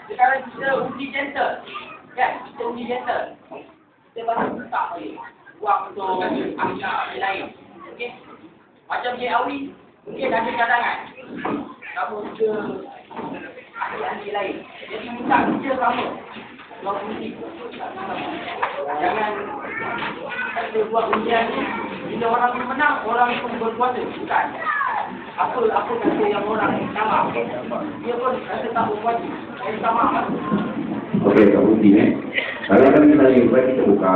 Sekarang kita uji gentle. Kan? Kita uji gentle. Kita baru buka balik. Buang untuk ahli lain. Okey? Macam dia Awi, mungkin ada cadangan. Kamu juga ahli lain. Jadi minta kerja sama. Buat uji. Jangan kita buat ujian ni. Bila orang tu menang, orang pun berkuasa. Bukan. Apa kata yang orang sama. Dia pun rasa tak berkuasa. Dia sama. Okey, tak undi ni. Kalau kami saya kita buka.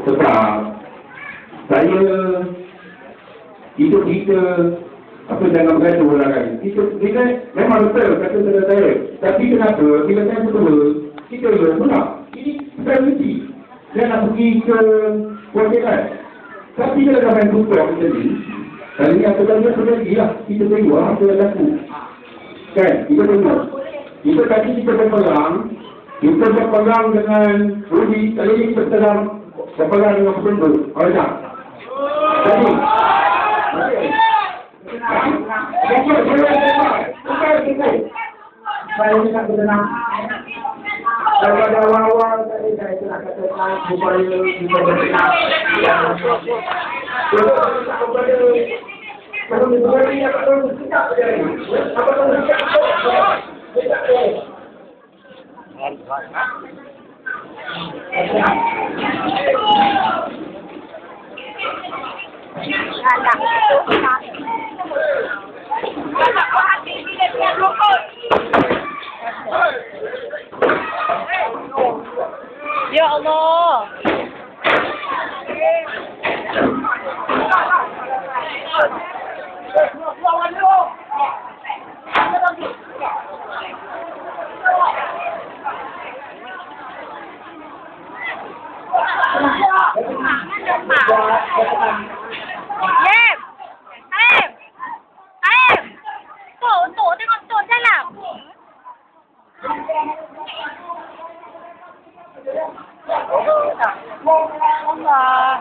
Sebab saya hidup kita apa jangan berkata orang lain. Kita memang betul kata saya. Tapi kenapa bila saya betul kita menang. Ini bukan uji. Saya nak pergi ke wajiran. Tapi kalau dah main tutup macam ni, kali ni apa lagi lah. Kita tengok apa yang laku. Kan? Kita tengok. Kita tadi kita berpegang. Kita berpegang dengan Rudi. Kali ni kita berpegang dengan petunjuk. Awak tak? Tadi. Saya nak bertenang. Kalau ada awal-awal tadi saya nak katakan supaya kita bertenang. Kalau kita dia kalau kita berjaya. Apa kalau kita Ya Allah. Tổ tengok dalam. Allah.